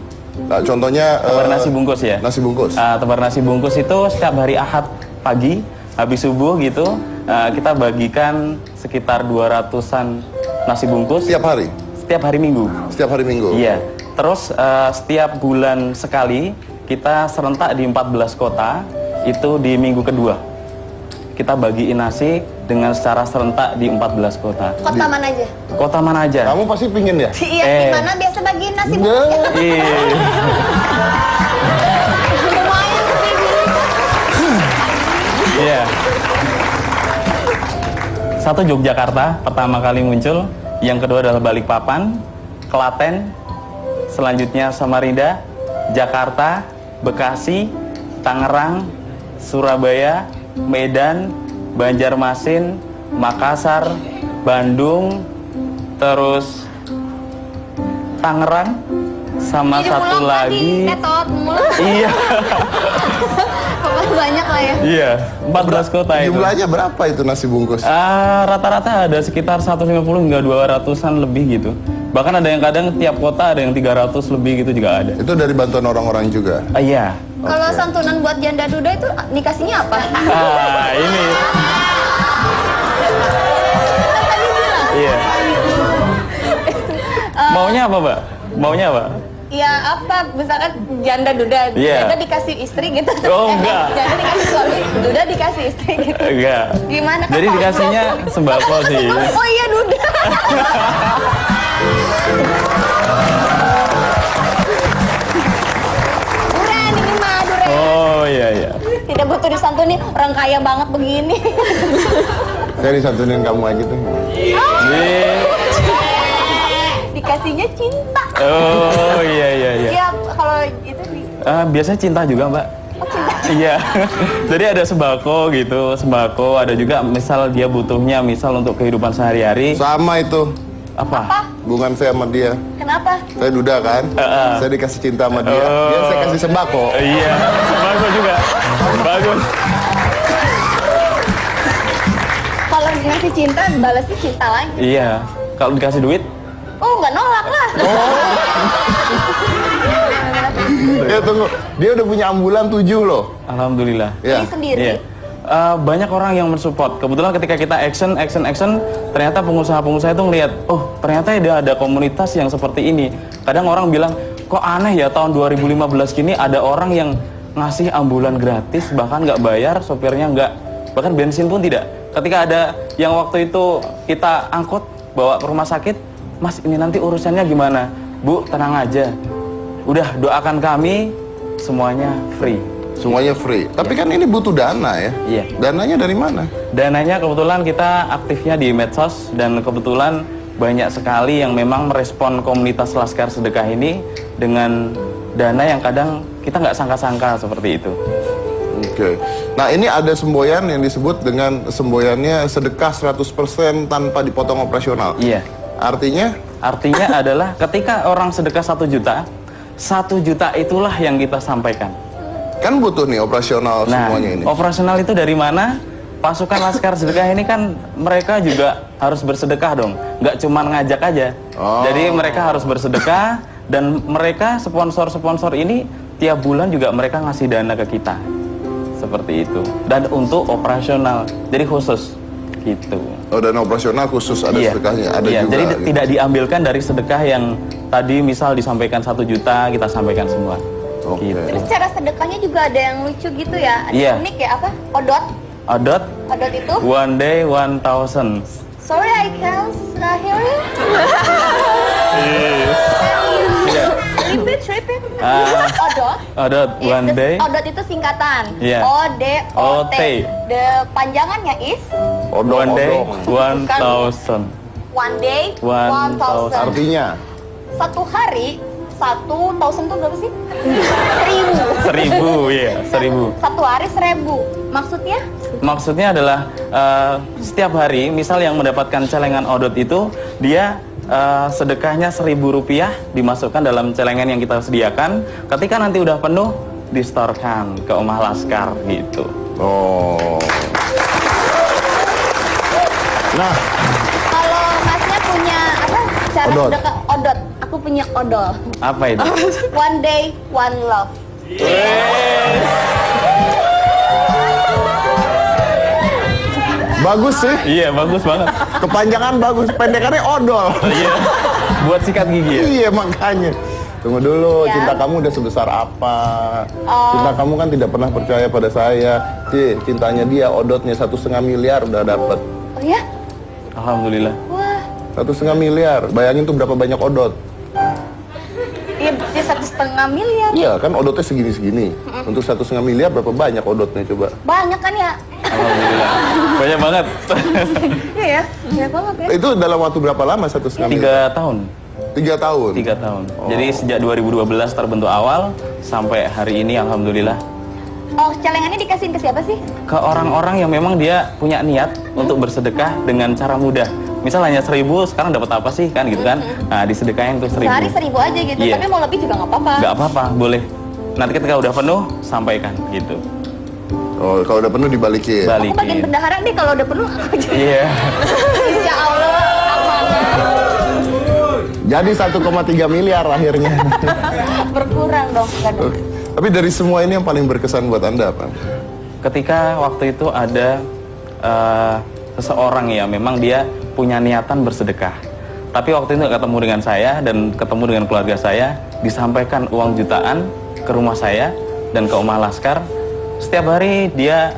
Nah, contohnya Tebar nasi bungkus ya? Nasi bungkus? Tebar nasi bungkus itu setiap hari Ahad pagi, habis subuh gitu, kita bagikan sekitar 200-an nasi bungkus. Setiap hari? Setiap hari Minggu. Setiap hari Minggu? Iya. Terus setiap bulan sekali kita serentak di 14 kota, itu di minggu kedua. Kita bagiin nasi dengan secara serentak di 14 kota. Kota mana aja? Kota mana aja? Kamu pasti pingin ya? Iya, di mana biasa bagiin nasi Enggak. bungkus? Iya. Lumayan sih. Iya. Satu Yogyakarta pertama kali muncul, yang kedua adalah Balikpapan, Klaten, selanjutnya Samarinda, Jakarta, Bekasi, Tangerang, Surabaya, Medan, Banjarmasin, Makassar, Bandung, terus Tangerang, sama Jadi satu pulang lagi. Netot, mulai. Iya. Pokoknya banyak lah ya. Iya, 14 kota itu. Jumlahnya berapa itu nasi bungkus? Rata-rata ada sekitar 150 hingga 200-an lebih gitu. Bahkan ada yang kadang tiap kota ada yang 300 lebih gitu juga ada. Itu dari bantuan orang-orang juga? Iya. Kalau santunan buat janda duda itu dikasihnya apa? Ini. Iya. Maunya apa, Mbak? Maunya apa? Ya apa, misalkan janda duda, Iya. janda dikasih istri gitu. Oh, enggak. Janda dikasih suami, duda dikasih istri gitu. Enggak. Gimana? Kan Jadi dikasihnya sembako sih. Oh iya, duda. Duren, ini mah duren. Oh iya iya. Tidak butuh disantuni, orang kaya banget begini. Saya disantunin kamu aja tuh. Iya. Dikasihnya cinta. Oh iya iya iya. Ya kalau itu di Biasanya cinta juga, Mbak. Iya. Jadi ada sembako gitu, sembako, ada juga misal dia butuhnya misal untuk kehidupan sehari-hari. Sama itu. Apa? Hubungan saya sama dia. Kenapa? Saya duda kan? Saya dikasih cinta sama dia. Dia saya kasih sembako. Iya, sembako juga. Bagus. Kalau ngasih cinta, balasnya cinta lagi. Iya. Kalau dikasih duit? Oh, nggak nolak lah. Ya tunggu, dia udah punya ambulan 7 loh. Alhamdulillah. Ya. Ini sendiri. Iya. Banyak orang yang mensupport. Kebetulan ketika kita action, ternyata pengusaha-pengusaha itu ngelihat, oh ternyata ada komunitas yang seperti ini. Kadang orang bilang, kok aneh ya tahun 2015 gini ada orang yang ngasih ambulan gratis, bahkan nggak bayar, sopirnya nggak, bahkan bensin pun tidak. Ketika ada yang waktu itu kita angkut, bawa ke rumah sakit, Mas ini nanti urusannya gimana? Bu tenang aja, udah doakan kami, semuanya free. Semuanya free. Tapi kan ini butuh dana ya? Iya. Dananya dari mana? Dananya kebetulan kita aktifnya di medsos dan kebetulan banyak sekali yang memang merespon komunitas Laskar Sedekah ini dengan dana yang kadang kita nggak sangka-sangka seperti itu. Oke. Nah ini ada semboyan yang disebut dengan semboyannya sedekah 100% tanpa dipotong operasional. Iya. Artinya? Artinya adalah ketika orang sedekah 1 juta, 1 juta itulah yang kita sampaikan. Kan butuh nih operasional semuanya ini. Operasional itu dari mana? Pasukan Laskar Sedekah ini kan mereka juga harus bersedekah dong, nggak cuma ngajak aja. Oh. Jadi mereka harus bersedekah dan mereka sponsor-sponsor ini tiap bulan juga mereka ngasih dana ke kita. Seperti itu. Dan untuk operasional, jadi khusus gitu. Oh, dana operasional khusus ada sedekahnya, ada juga. Jadi gitu. tidak diambilkan dari sedekah yang tadi misal disampaikan 1 juta kita sampaikan semua. Oke. Gitu. Terus cara sedekahnya juga ada yang lucu gitu ya. Ada Iya. unik ya, apa? Odot. Odot Odot itu. one day 1,000. Sorry, I can't hear you. Iya. Repeat. Odot. Odot one day. Odot itu singkatan. Iya. O-D-O-T. O-T. Panjangannya is One day Odong. 1,000. one day 1,000. 1,000. Artinya? Satu hari 1,000 itu berapa sih? 1.000. 1.000, iya, 1.000. Satu hari 1.000. Maksudnya? Maksudnya adalah setiap hari, misal yang mendapatkan celengan odot itu, dia sedekahnya Rp1.000 dimasukkan dalam celengan yang kita sediakan. Ketika nanti udah penuh, distorkan ke Omah Laskar gitu. Oh. Nah, Kalau masnya punya apa? Cara Odot. sedekah odot. Aku punya odol. Apa itu? One day, one love. bagus sih. Iya, bagus banget. Kepanjangan bagus, pendekannya odol. Iya. Buat sikat gigi ya? Iya, makanya. Tunggu dulu, Ya. cinta kamu udah sebesar apa? Oh. Cinta kamu kan tidak pernah percaya pada saya. Cintanya dia, odotnya 1,5 miliar udah dapet. Oh ya? Alhamdulillah. Wah. 1,5 miliar, bayangin tuh berapa banyak odot. Iya, dia 1,5 miliar. Iya kan odotnya segini-segini. Untuk 1,5 miliar berapa banyak odotnya coba? Banyak kan ya? Alhamdulillah. Banyak banget. Iya ya, banyak banget ya. Itu dalam waktu berapa lama 1,5 miliar? 3 tahun. 3 tahun. 3 tahun. Jadi sejak 2012 terbentuk awal sampai hari ini alhamdulillah. Oh, celengannya dikasihin ke siapa sih? Ke orang-orang yang memang dia punya niat untuk bersedekah dengan cara mudah. Misal hanya 1.000, sekarang dapat apa sih kan gitu kan? Nah, disedekahin tuh 1.000. Sehari 1.000 aja gitu, Iya. tapi mau lebih juga nggak apa-apa. Nggak apa-apa, boleh. Nanti ketika udah penuh, sampaikan gitu. Oh, kalau udah penuh dibalikin. Aku bagian Balikin. bendahara deh kalau udah penuh. Aku jadi. Iya. Insya Allah amanah. Jadi 1,3 miliar akhirnya. Berkurang dong kan. Oke. Tapi dari semua ini yang paling berkesan buat Anda apa? Ketika waktu itu ada seseorang ya, memang dia punya niatan bersedekah. Tapi waktu itu nggak ketemu dengan saya dan ketemu dengan keluarga saya, disampaikan uang jutaan ke rumah saya dan ke Omah Laskar. Setiap hari dia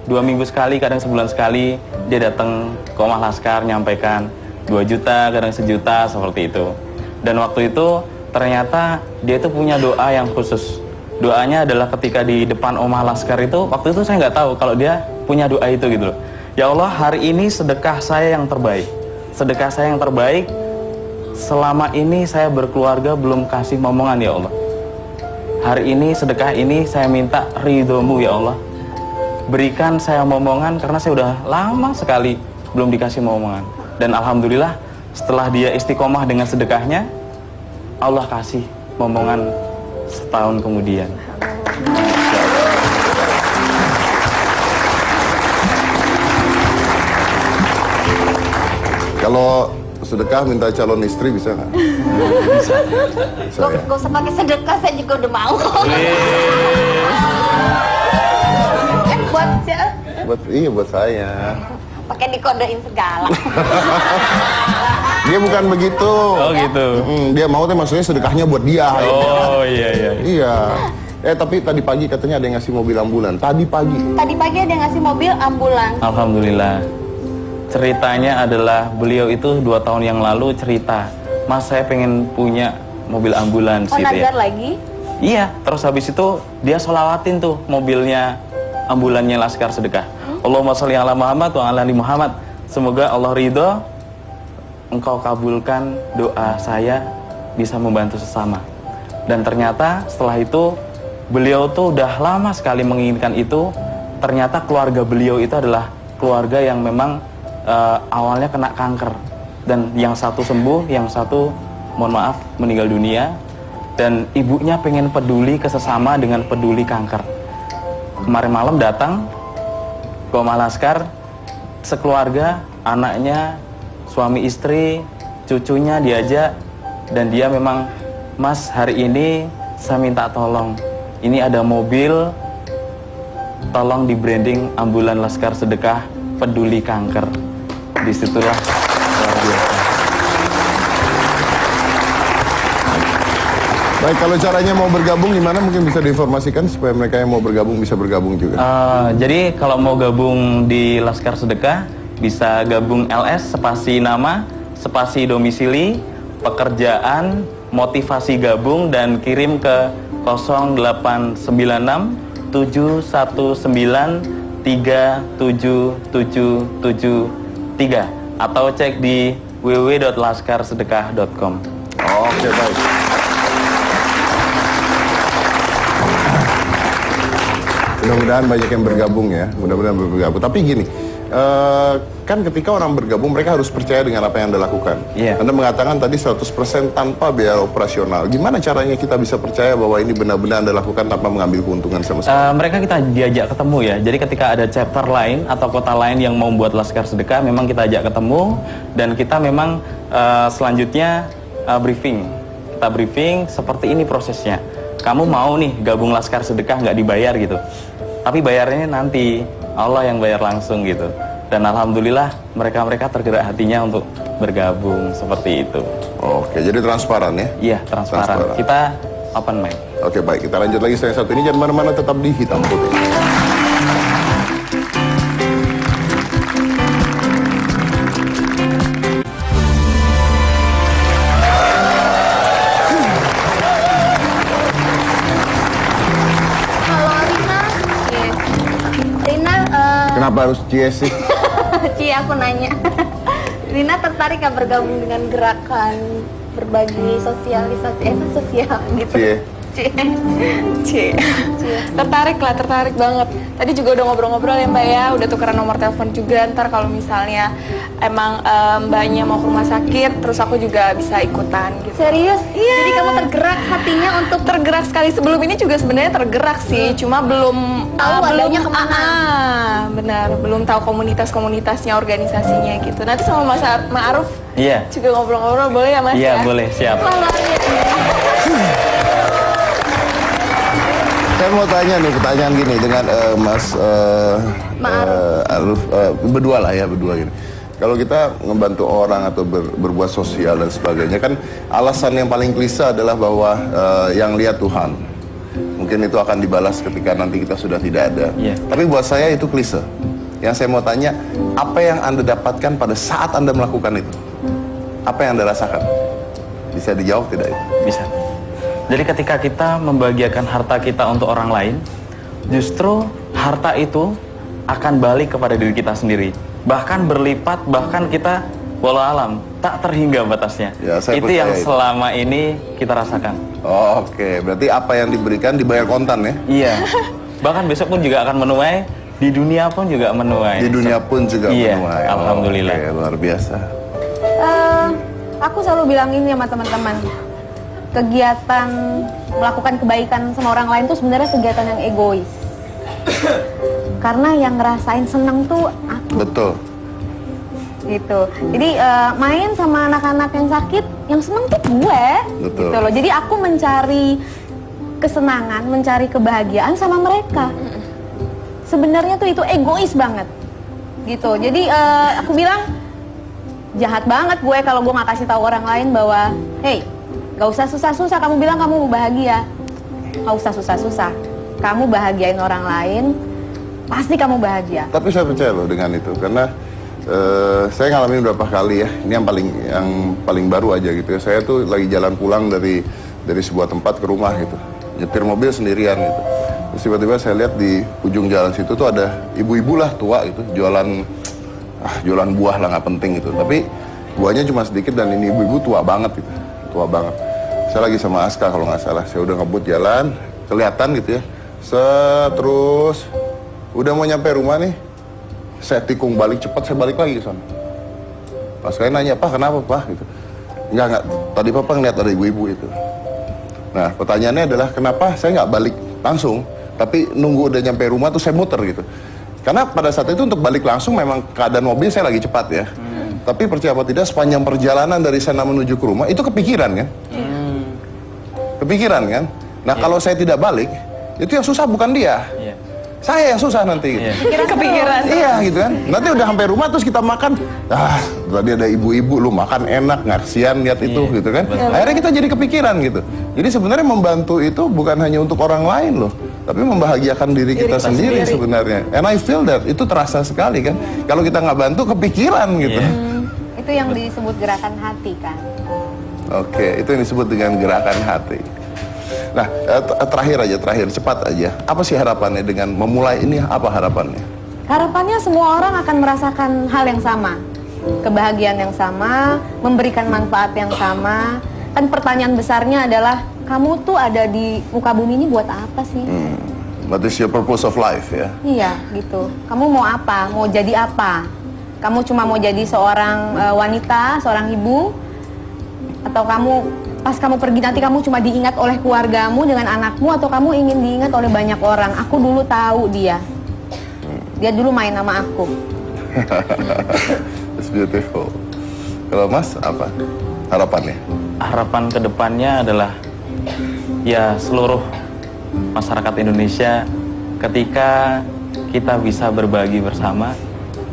2 minggu sekali, kadang sebulan sekali dia datang ke Omah Laskar nyampaikan 2 juta, kadang 1 juta seperti itu. Dan waktu itu ternyata dia itu punya doa yang khusus. Doanya adalah ketika di depan Omah Laskar itu, waktu itu saya nggak tahu kalau dia punya doa itu gitu loh. Ya Allah, hari ini sedekah saya yang terbaik. Sedekah saya yang terbaik. Selama ini saya berkeluarga belum kasih momongan ya Allah. Hari ini sedekah ini saya minta ridhomu ya Allah. Berikan saya momongan karena saya udah lama sekali belum dikasih momongan. Dan alhamdulillah setelah dia istiqomah dengan sedekahnya, Allah kasih momongan setahun kemudian. Kalau sedekah minta calon istri bisa nggak? Bisa. Bisa ya? Gak usah pakai sedekah, saya juga udah mau. Buat siapa? Buat saya. Pakai dikodein segala. Dia bukan begitu. Oh gitu. Dia mau tuh maksudnya sedekahnya buat dia. Oh iya iya. Iya. Tapi tadi pagi katanya ada yang ngasih mobil ambulan. Tadi pagi. Tadi pagi ada yang ngasih mobil ambulans. Alhamdulillah. Ceritanya adalah beliau itu 2 tahun yang lalu cerita, Mas saya pengen punya mobil ambulans Oh, gitu ya. nazar lagi? Iya, terus habis itu dia sholawatin tuh mobilnya ambulannya Laskar Sedekah. Allahumma sholli ala Muhammad wa ala ali Muhammad. Semoga Allah ridho, engkau kabulkan doa saya bisa membantu sesama. Dan ternyata setelah itu beliau tuh udah lama sekali menginginkan itu. Ternyata keluarga beliau itu adalah keluarga yang memang awalnya kena kanker. Dan yang satu sembuh, yang satu mohon maaf meninggal dunia. Dan ibunya pengen peduli ke sesama dengan peduli kanker. Kemarin malam datang ke Omah Laskar, sekeluarga, anaknya, suami istri, cucunya diajak. Dan dia memang, Mas hari ini saya minta tolong, ini ada mobil, tolong di branding ambulan Laskar Sedekah peduli kanker. Disitulah luar biasa. Baik, kalau caranya mau bergabung gimana mungkin bisa diinformasikan supaya mereka yang mau bergabung bisa bergabung juga. Jadi kalau mau gabung di Laskar Sedekah bisa gabung LS spasi nama, spasi domisili, pekerjaan, motivasi gabung dan kirim ke 0896 719 37773 atau cek di www.laskarsedekah.com. Oke, baik. Mudah-mudahan banyak yang bergabung ya. Mudah-mudahan bergabung. Tapi gini, kan ketika orang bergabung mereka harus percaya dengan apa yang Anda lakukan. Iya. Anda mengatakan tadi 100% tanpa biaya operasional. Gimana caranya kita bisa percaya bahwa ini benar-benar Anda lakukan tanpa mengambil keuntungan sama sekali? Mereka kita diajak ketemu ya. Jadi ketika ada chapter lain atau kota lain yang mau buat Laskar Sedekah, memang kita ajak ketemu dan kita memang selanjutnya briefing. Kita briefing seperti ini prosesnya. Kamu mau nih gabung Laskar Sedekah nggak dibayar gitu. Tapi bayarnya nanti Allah yang bayar langsung gitu. Dan alhamdulillah mereka tergerak hatinya untuk bergabung seperti itu. Oke, jadi transparan ya? Iya, transparan. Kita open mind. Oke, baik. Kita lanjut lagi yang satu ini. Jangan mana-mana, tetap di Hitam Putih. Halo Rina. Yes. Rina, Kenapa harus CS sih? Cie aku nanya. Rina tertarik gak bergabung dengan gerakan berbagi sosialisasi sosial gitu? Cie. Cie. Tertarik banget. Tadi juga udah ngobrol-ngobrol ya Mbak ya, udah tukeran nomor telepon juga. Ntar kalau misalnya emang Mbaknya mau ke rumah sakit, terus aku juga bisa ikutan gitu. Serius? Iya. Jadi kamu tergerak hatinya untuk Tergerak sekali. Sebelum ini juga sebenarnya tergerak sih, cuma belum Tahu adanya kemana. benar, belum tahu komunitasnya, organisasinya gitu. Nanti sama Mas Ma'ruf Iya. juga ngobrol-ngobrol, boleh ya Mas? Iya, ya? boleh, siap. Wah, luar biasa. Saya mau tanya nih, pertanyaan gini dengan Mas Aruf, berdua lah ya, berdua gini. Kalau kita ngebantu orang atau berbuat sosial dan sebagainya, kan alasan yang paling klise adalah bahwa yang lihat Tuhan. Mungkin itu akan dibalas ketika nanti kita sudah tidak ada. Iya. Tapi buat saya itu klise. Yang saya mau tanya, apa yang Anda dapatkan pada saat Anda melakukan itu? Apa yang Anda rasakan? Bisa dijawab tidak itu? Bisa. Jadi ketika kita membagikan harta kita untuk orang lain, justru harta itu akan balik kepada diri kita sendiri. Bahkan berlipat, bahkan kita walau alam tak terhingga batasnya. Ya, saya itu percaya yang itu. selama ini kita rasakan. Oh, oke, berarti apa yang diberikan dibayar kontan ya? Iya. Bahkan besok pun juga akan menuai, di dunia pun juga menuai. Di dunia pun juga Iya, menuai. alhamdulillah. Oke, luar biasa. Aku selalu bilang ini sama teman-teman, kegiatan melakukan kebaikan sama orang lain tuh sebenarnya kegiatan yang egois. Karena yang ngerasain seneng tuh aku. Betul. Gitu. Jadi main sama anak-anak yang sakit, yang seneng tuh gue. Betul. Gitu loh. Jadi aku mencari kesenangan, mencari kebahagiaan sama mereka. Sebenarnya tuh itu egois banget. Gitu. Jadi aku bilang jahat banget gue kalau gue nggak kasih tahu orang lain bahwa, hey, gak usah susah-susah kamu bilang kamu bahagia. Gak usah susah-susah. Kamu bahagiain orang lain, pasti kamu bahagia. Tapi saya percaya loh dengan itu, karena saya ngalamin beberapa kali ya. Ini yang paling baru aja gitu ya. Saya tuh lagi jalan pulang dari sebuah tempat ke rumah gitu, nyetir mobil sendirian gitu. Terus tiba-tiba saya lihat di ujung jalan situ tuh ada ibu-ibu lah tua gitu, jualan buah lah, nggak penting gitu. Tapi buahnya cuma sedikit dan ini ibu-ibu tua banget gitu, tua banget. Saya lagi sama Aska kalau nggak salah, saya udah ngebut jalan, kelihatan gitu ya. Terus udah mau nyampe rumah nih, saya tikung balik cepat, saya balik lagi ke sana. Pas saya nanya, Pak kenapa Pak? Gitu. Enggak, tadi Papa ngeliat ada ibu-ibu itu. Nah pertanyaannya adalah kenapa saya nggak balik langsung, tapi nunggu udah nyampe rumah tuh saya muter gitu. Karena pada saat itu untuk balik langsung memang keadaan mobil saya lagi cepat ya. Tapi percaya apa tidak, sepanjang perjalanan dari sana menuju ke rumah itu kepikiran kan? Kepikiran kan? Nah kalau saya tidak balik, itu yang susah bukan dia. Saya yang susah nanti gitu. Kepikiran. Iya gitu kan. Nanti udah sampai rumah terus kita makan, tadi ada ibu-ibu lu makan enak, nggak kesian lihat itu gitu kan. Akhirnya kita jadi kepikiran gitu. Jadi sebenarnya membantu itu bukan hanya untuk orang lain loh, tapi membahagiakan diri kita sendiri sebenarnya. And I feel that itu terasa sekali kan. Kalau kita nggak bantu kepikiran gitu. Itu yang disebut gerakan hati kan. Oke, itu yang disebut dengan gerakan hati. Nah, terakhir cepat aja. Apa sih harapannya dengan memulai ini? Apa harapannya? Harapannya semua orang akan merasakan hal yang sama, kebahagiaan yang sama, memberikan manfaat yang sama. Kan pertanyaan besarnya adalah, kamu tuh ada di muka bumi ini buat apa sih? That is your purpose of life ya? Iya, gitu. Kamu mau apa? Mau jadi apa? Kamu cuma mau jadi seorang wanita, seorang ibu? Atau kamu, pas kamu pergi nanti kamu cuma diingat oleh keluargamu dengan anakmu? Atau kamu ingin diingat oleh banyak orang? Aku dulu tahu dia. Dia dulu main sama aku. It's beautiful. Kalau Mas, apa harapannya? Harapan kedepannya adalah ya seluruh masyarakat Indonesia, ketika kita bisa berbagi bersama,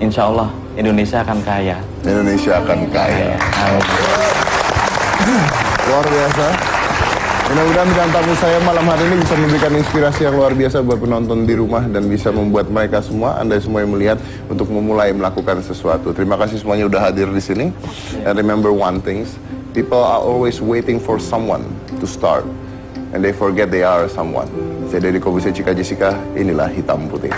insya Allah Indonesia akan kaya. Indonesia akan kaya. Luar biasa. Mudah-mudahan bintang tamu saya malam hari ini bisa memberikan inspirasi yang luar biasa buat penonton di rumah dan bisa membuat mereka semua, Anda semua yang melihat, untuk memulai melakukan sesuatu. Terima kasih semuanya udah hadir di sini. And remember one thing, people are always waiting for someone to start. And they forget they are someone. Saya dari Kobusya Cika Jessica, inilah Hitam Putih.